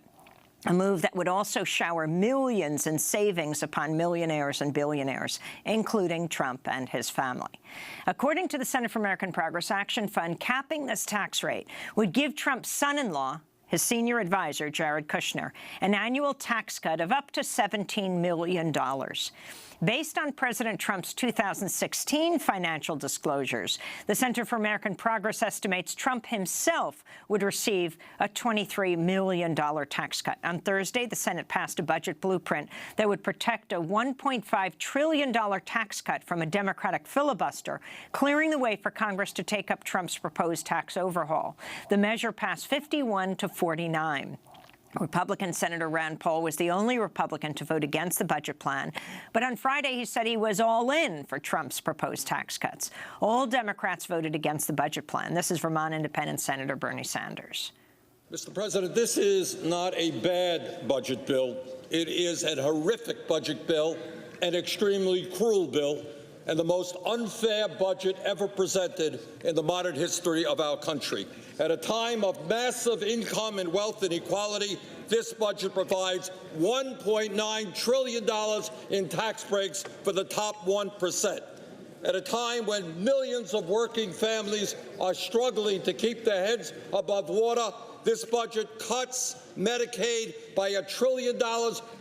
A move that would also shower millions in savings upon millionaires and billionaires, including Trump and his family. According to the Center for American Progress Action Fund, capping this tax rate would give Trump's son-in-law, his senior advisor, Jared Kushner, an annual tax cut of up to $17 million. Based on President Trump's 2016 financial disclosures, the Center for American Progress estimates Trump himself would receive a $23 million tax cut. On Thursday, the Senate passed a budget blueprint that would protect a $1.5 trillion tax cut from a Democratic filibuster, clearing the way for Congress to take up Trump's proposed tax overhaul. The measure passed 51 to 49. Republican Senator Rand Paul was the only Republican to vote against the budget plan. But on Friday, he said he was all in for Trump's proposed tax cuts. All Democrats voted against the budget plan. This is Vermont Independent Senator Bernie Sanders. Mr. President, this is not a bad budget bill. It is a horrific budget bill, an extremely cruel bill, and the most unfair budget ever presented in the modern history of our country. At a time of massive income and wealth inequality, this budget provides $1.9 trillion in tax breaks for the top 1%. At a time when millions of working families are struggling to keep their heads above water, this budget cuts Medicaid by $1 trillion.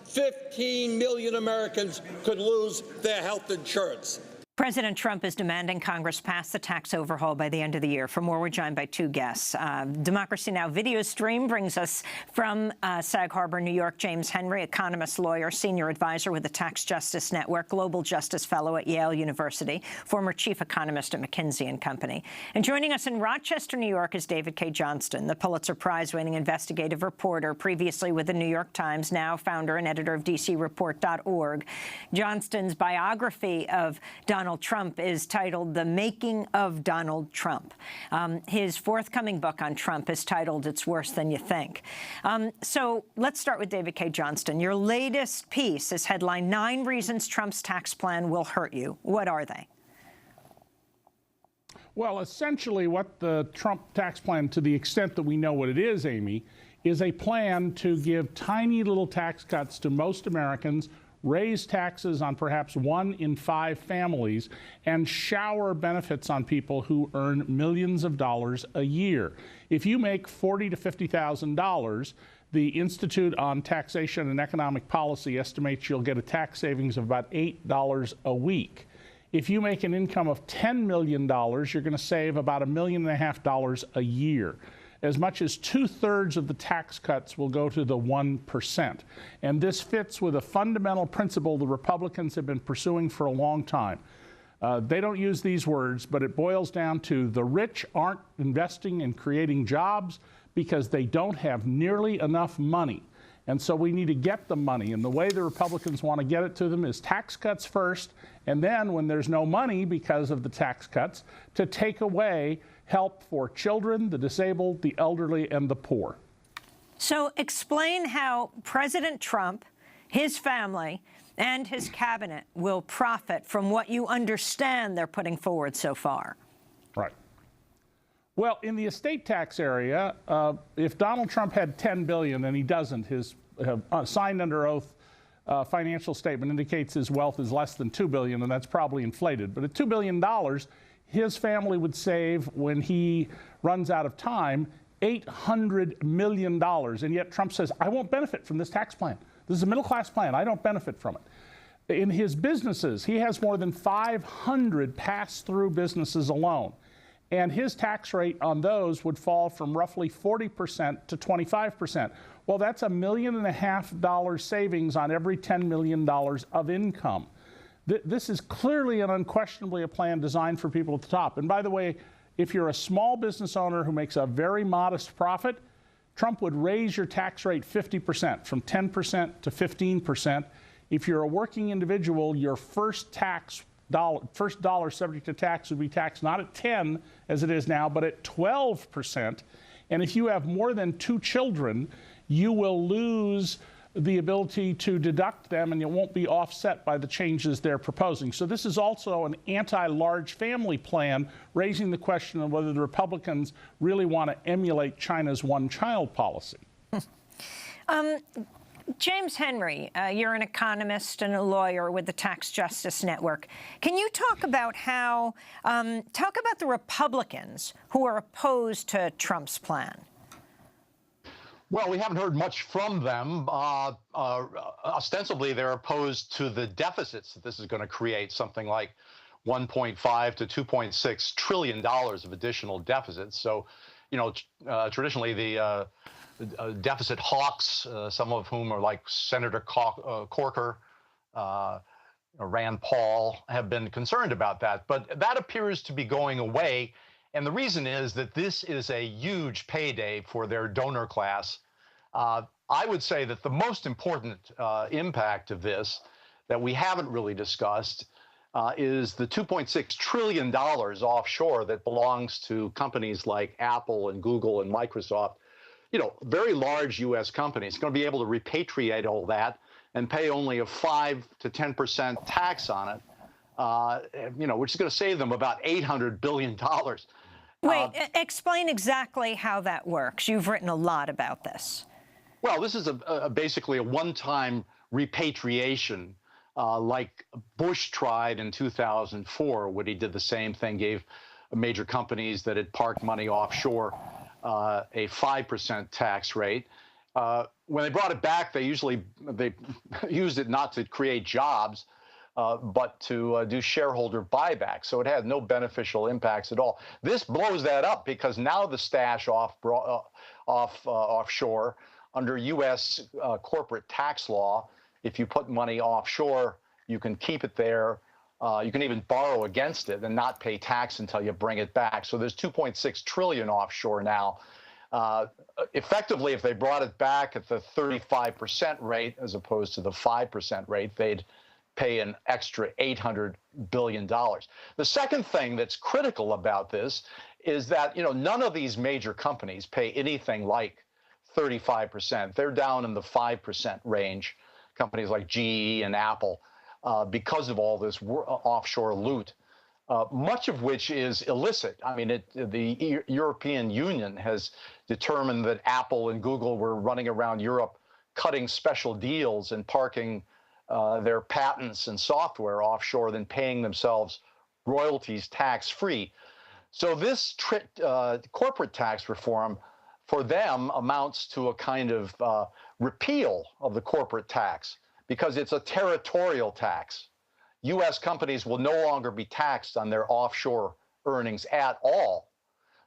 15 million Americans could lose their health insurance. President Trump is demanding Congress pass the tax overhaul by the end of the year. For more, we're joined by two guests. Democracy Now! Video stream brings us from Sag Harbor, New York, James Henry, economist, lawyer, senior advisor with the Tax Justice Network, Global Justice Fellow at Yale University, former chief economist at McKinsey & Company. And joining us in Rochester, New York, is David K. Johnston, the Pulitzer Prize-winning investigative reporter, previously with the New York Times, now founder and editor of DCReport.org. Johnston's biography of Donald Trump is titled The Making of Donald Trump. His forthcoming book on Trump is titled It's Worse Than You Think. So let's start with David K. Johnston. Your latest piece is headlined 9 Reasons Trump's Tax Plan Will Hurt You. What are they? Well, essentially what the Trump tax plan, to the extent that we know what it is, Amy, is a plan to give tiny little tax cuts to most Americans, raise taxes on perhaps 1 in 5 families, and shower benefits on people who earn millions of dollars a year. If you make $40,000 to $50,000, the Institute on Taxation and Economic Policy estimates you'll get a tax savings of about $8 a week. If you make an income of $10 million, you're going to save about $1.5 million a year. As much as 2/3 of the tax cuts will go to the 1%. And this fits with a fundamental principle the Republicans have been pursuing for a long time. They don't use these words, but it boils down to the rich aren't investing and creating jobs because they don't have nearly enough money. And so we need to get the money. And the way the Republicans want to get it to them is tax cuts first, and then when there's no money because of the tax cuts, to take away help for children, the disabled, the elderly, and the poor. So explain how President Trump, his family, and his cabinet will profit from what you understand they're putting forward so far. Right. Well, in the estate tax area, if Donald Trump had $10 billion, and he doesn't, his signed under oath financial statement indicates his wealth is less than $2 billion, and that's probably inflated. But at $2 billion, his family would save, when he runs out of time, $800 million. And yet Trump says, I won't benefit from this tax plan. This is a middle-class plan. I don't benefit from it. In his businesses, he has more than 500 pass-through businesses alone. And his tax rate on those would fall from roughly 40% to 25%. Well, that's $1.5 million savings on every $10 million of income. This is clearly and unquestionably a plan designed for people at the top. And by the way, if you're a small business owner who makes a very modest profit, Trump would raise your tax rate 50%, from 10% to 15%. If you're a working individual, your first dollar subject to tax would be taxed not at 10 as it is now, but at 12%. And if you have more than 2 children, you will lose the ability to deduct them, and it won't be offset by the changes they're proposing. So this is also an anti-large family plan, raising the question of whether the Republicans really want to emulate China's one-child policy. James Henry, you're an economist and a lawyer with the Tax Justice Network. Can you talk about the Republicans who are opposed to Trump's plan? Well, we haven't heard much from them. Ostensibly, they're opposed to the deficits that this is going to create, something like $1.5 to $2.6 trillion of additional deficits. So, you know, traditionally the deficit hawks, some of whom are like Senator Corker, Rand Paul, have been concerned about that. But that appears to be going away. And the reason is that this is a huge payday for their donor class. I would say that the most important impact of this that we haven't really discussed is the $2.6 trillion offshore that belongs to companies like Apple and Google and Microsoft. You know, very large U.S. companies going to be able to repatriate all that and pay only a 5 to 10% tax on it, you know, which is going to save them about $800 billion. Wait, explain exactly how that works. You've written a lot about this. Well, this is basically a one-time repatriation, like Bush tried in 2004, when he did the same thing, gave major companies that had parked money offshore a 5% tax rate. When they brought it back, they used it not to create jobs, but to do shareholder buyback. So it had no beneficial impacts at all. This blows that up, because now the stash offshore, under U.S. corporate tax law, if you put money offshore, you can keep it there. You can even borrow against it and not pay tax until you bring it back. So there's $2.6 trillion offshore now. Effectively, if they brought it back at the 35% rate as opposed to the 5% rate, they'd pay an extra $800 billion. The second thing that's critical about this is that, you know, none of these major companies pay anything like 35%. They're down in the 5% range, companies like GE and Apple, because of all this offshore loot, much of which is illicit. I mean, the European Union has determined that Apple and Google were running around Europe cutting special deals and parking their patents and software offshore, then paying themselves royalties tax-free. So this corporate tax reform for them amounts to a kind of repeal of the corporate tax, because it's a territorial tax. U.S. companies will no longer be taxed on their offshore earnings at all.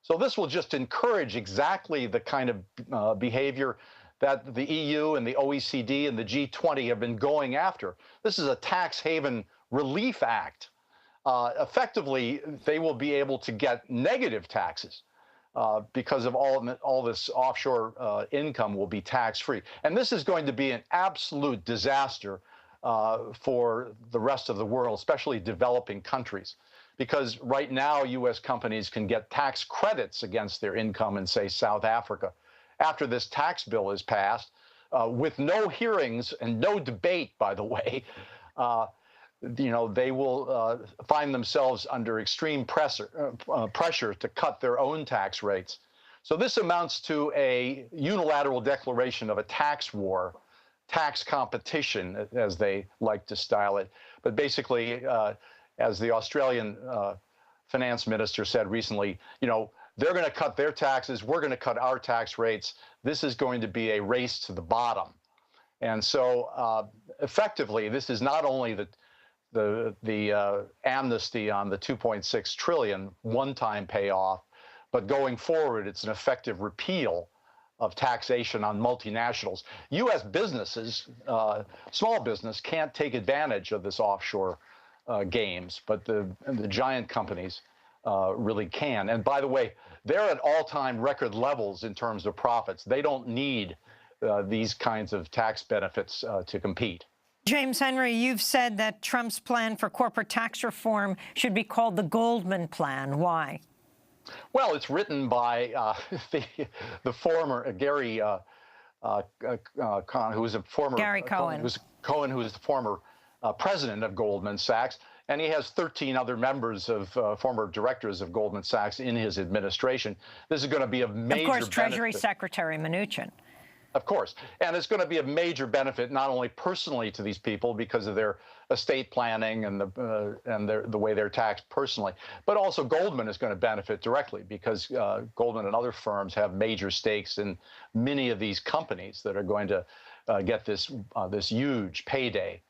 So this will just encourage exactly the kind of behavior that the EU and the OECD and the G20 have been going after. This is a tax haven relief act. Effectively, they will be able to get negative taxes because of all this offshore income will be tax-free. And this is going to be an absolute disaster for the rest of the world, especially developing countries, because right now U.S. companies can get tax credits against their income in, say, South Africa. After this tax bill is passed, with no hearings and no debate, by the way, you know, they will find themselves under extreme pressure to cut their own tax rates. So this amounts to a unilateral declaration of a tax war tax competition, as they like to style it. But basically, as the Australian finance minister said recently, you know, they're going to cut their taxes, we're going to cut our tax rates. This is going to be a race to the bottom. And so effectively, this is not only the amnesty on the 2.6 trillion one-time payoff, but going forward, it's an effective repeal of taxation on multinationals. U.S. businesses, small business, can't take advantage of this offshore games, but the giant companies really can. And by the way, they're at all-time record levels in terms of profits. They don't need these kinds of tax benefits to compete. James Henry, you've said that Trump's plan for corporate tax reform should be called the Goldman Plan. Why? Well, it's written by the former Gary Cohn, who was a former Gary Cohen, who was the former president of Goldman Sachs, and he has 13 other members of former directors of Goldman Sachs in his administration. This is going to be a major benefit. Of course, Treasury benefit. Secretary Mnuchin. Of course. And it's going to be a major benefit, not only personally to these people because of their estate planning and the way they're taxed personally, but also Goldman is going to benefit directly because Goldman and other firms have major stakes in many of these companies that are going to get this huge payday.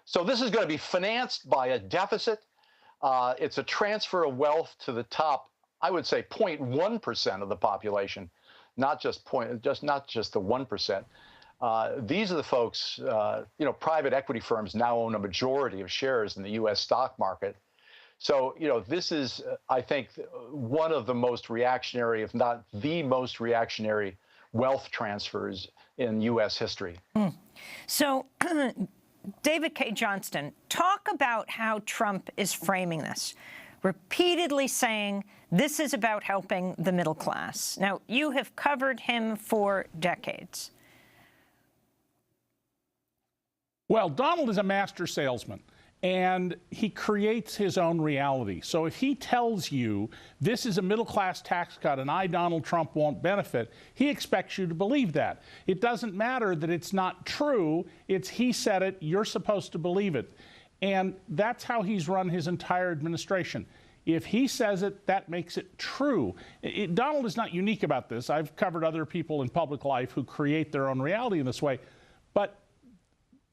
So this is going to be financed by a deficit. It's a transfer of wealth to the top, I would say 0.1% of the population. Not just the 1%. These are the folks, you know, private equity firms now own a majority of shares in the U.S. stock market. So, you know, this is, I think, one of the most reactionary, if not the most reactionary, wealth transfers in U.S. history. So, David K. Johnston, talk about how Trump is framing this, repeatedly saying this is about helping the middle class. Now, you have covered him for decades. Well, Donald is a master salesman, and he creates his own reality. So if he tells you this is a middle-class tax cut and I, Donald Trump, won't benefit, he expects you to believe that. It doesn't matter that it's not true. It's he said it, you're supposed to believe it. And that's how he's run his entire administration. If he says it, that makes it true. Donald is not unique about this. I've covered other people in public life who create their own reality in this way. But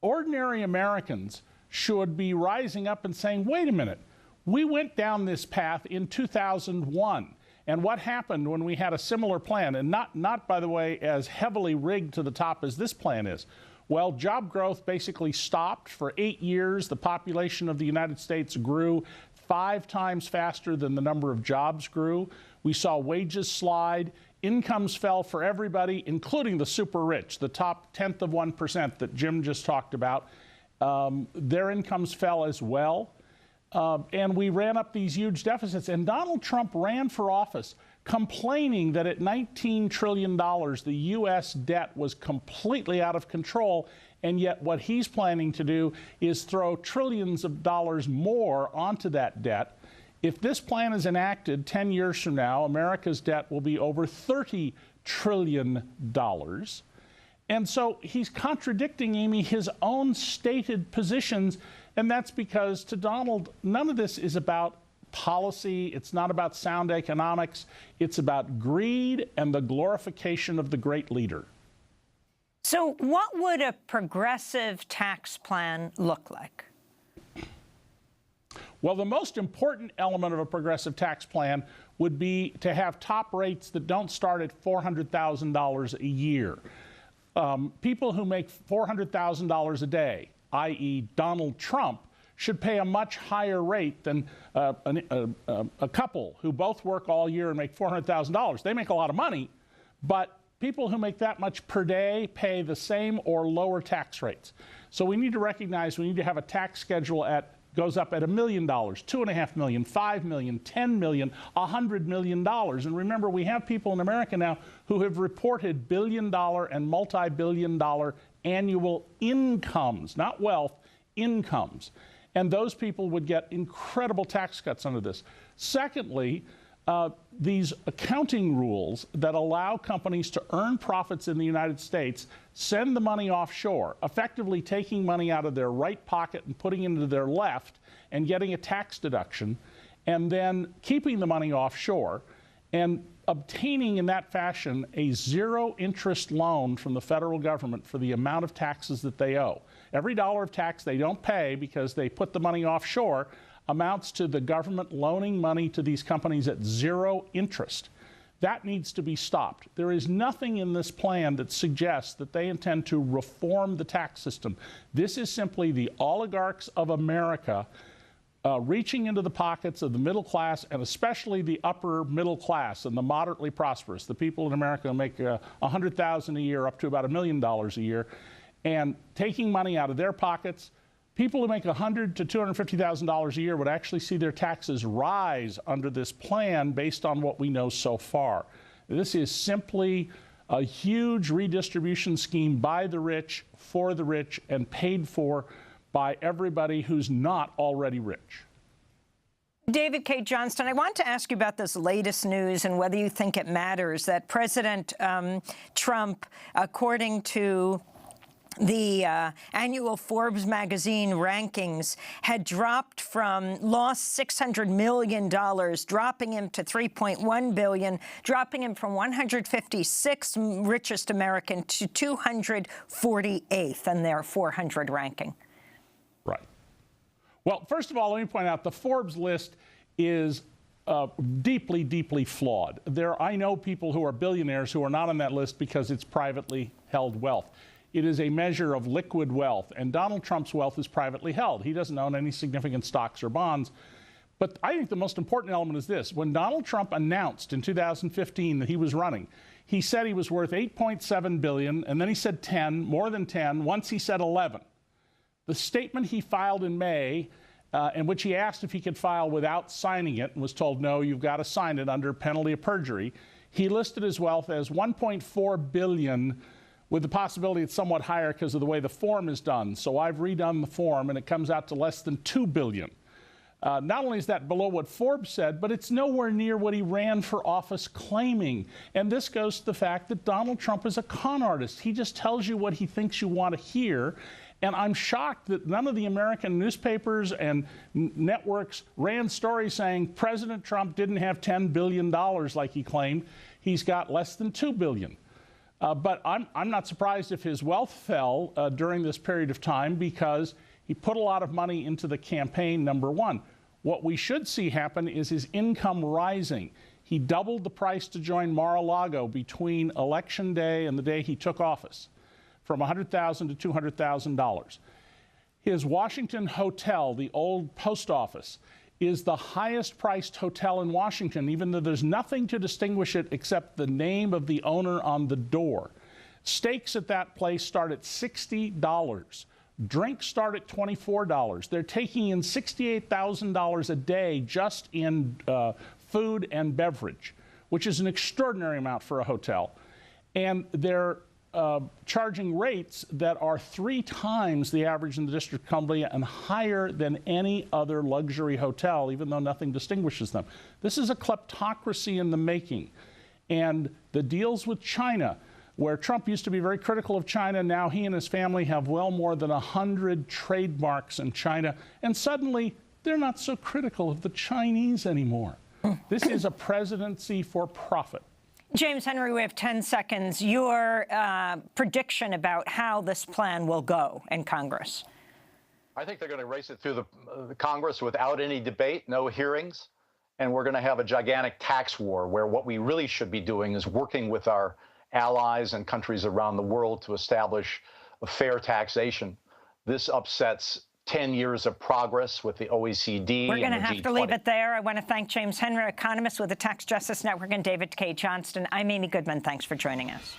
ordinary Americans should be rising up and saying, wait a minute, we went down this path in 2001. And what happened when we had a similar plan, and not by the way, as heavily rigged to the top as this plan is? Well, job growth basically stopped for 8 years. The population of the United States grew 5 times faster than the number of jobs grew. We saw wages slide. Incomes fell for everybody, including the super rich, the top 1/10 of 1% that Jim just talked about. Their incomes fell as well. And we ran up these huge deficits. And Donald Trump ran for office complaining that at $19 trillion, the U.S. debt was completely out of control. And yet what he's planning to do is throw trillions of dollars more onto that debt. If this plan is enacted 10 years from now, America's debt will be over $30 trillion. And so he's contradicting, Amy, his own stated positions. And that's because to Donald, none of this is about policy. It's not about sound economics. It's about greed and the glorification of the great leader. So what would a progressive tax plan look like? Well, the most important element of a progressive tax plan would be to have top rates that don't start at $400,000 a year. People who make $400,000 a day, i.e. Donald Trump, should pay a much higher rate than a couple who both work all year and make $400,000. They make a lot of money, but people who make that much per day pay the same or lower tax rates. So we need to recognize we need to have a tax schedule goes up at $1 million, $2.5 million, $5 million, $10 million, $100 million. And remember, we have people in America now who have reported billion-dollar and multi-billion-dollar annual incomes, not wealth, incomes. And those people would get incredible tax cuts under this. Secondly, these accounting rules that allow companies to earn profits in the United States, send the money offshore, effectively taking money out of their right pocket and putting it into their left and getting a tax deduction, and then keeping the money offshore and obtaining in that fashion a zero-interest loan from the federal government for the amount of taxes that they owe. Every dollar of tax they don't pay because they put the money offshore amounts to the government loaning money to these companies at zero interest. That needs to be stopped. There is nothing in this plan that suggests that they intend to reform the tax system. This is simply the oligarchs of America reaching into the pockets of the middle class, and especially the upper middle class and the moderately prosperous, the people in America who make $100,000 a year up to about $1 million a year, and taking money out of their pockets. People who make $100,000 to $250,000 a year would actually see their taxes rise under this plan based on what we know so far. This is simply a huge redistribution scheme by the rich, for the rich, and paid for by everybody who's not already rich. David K. Johnston, I want to ask you about this latest news and whether you think it matters that President Trump, according to the annual Forbes magazine rankings, had lost $600 million, dropping him to $3.1 billion, dropping him from 156th richest American to 248th in their 400 ranking. Right. Well, first of all, let me point out the Forbes list is deeply, deeply flawed. I know people who are billionaires who are not on that list because it's privately held wealth. It is a measure of liquid wealth, and Donald Trump's wealth is privately held. He doesn't own any significant stocks or bonds. But I think the most important element is this. When Donald Trump announced in 2015 that he was running, he said he was worth $8.7 billion, and then he said 10, more than 10. Once he said 11. The statement he filed in May, in which he asked if he could file without signing it and was told, no, you've got to sign it under penalty of perjury, he listed his wealth as $1.4 billion, with the possibility it's somewhat higher because of the way the form is done. So I've redone the form, and it comes out to less than $2 billion. Not only is that below what Forbes said, but it's nowhere near what he ran for office claiming. And this goes to the fact that Donald Trump is a con artist. He just tells you what he thinks you want to hear. And I'm shocked that none of the American newspapers and networks ran stories saying President Trump didn't have $10 billion like he claimed. He's got less than $2 billion. But I'm not surprised if his wealth fell during this period of time because he put a lot of money into the campaign, number one. What we should see happen is his income rising. He doubled the price to join Mar-a-Lago between Election Day and the day he took office, from $100,000 to $200,000. His Washington hotel, the old post office, is the highest priced hotel in Washington, even though there's nothing to distinguish it except the name of the owner on the door. Steaks at that place start at $60. Drinks start at $24. They're taking in $68,000 a day just in food and beverage, which is an extraordinary amount for a hotel. And they're charging rates that are 3 times the average in the District of Columbia and higher than any other luxury hotel, even though nothing distinguishes them. This is a kleptocracy in the making. And the deals with China, where Trump used to be very critical of China, now he and his family have well more than 100 trademarks in China, and suddenly they're not so critical of the Chinese anymore. This is a presidency for profit. James Henry, we have 10 seconds. Your prediction about how this plan will go in Congress. I think they're going to race it through the Congress without any debate, no hearings, and we're going to have a gigantic tax war where what we really should be doing is working with our allies and countries around the world to establish a fair taxation. This upsets 10 years of progress with the OECD. We're going to have to leave it there. I want to thank James Henry, economist with the Tax Justice Network, and David K. Johnston. I'm Amy Goodman. Thanks for joining us.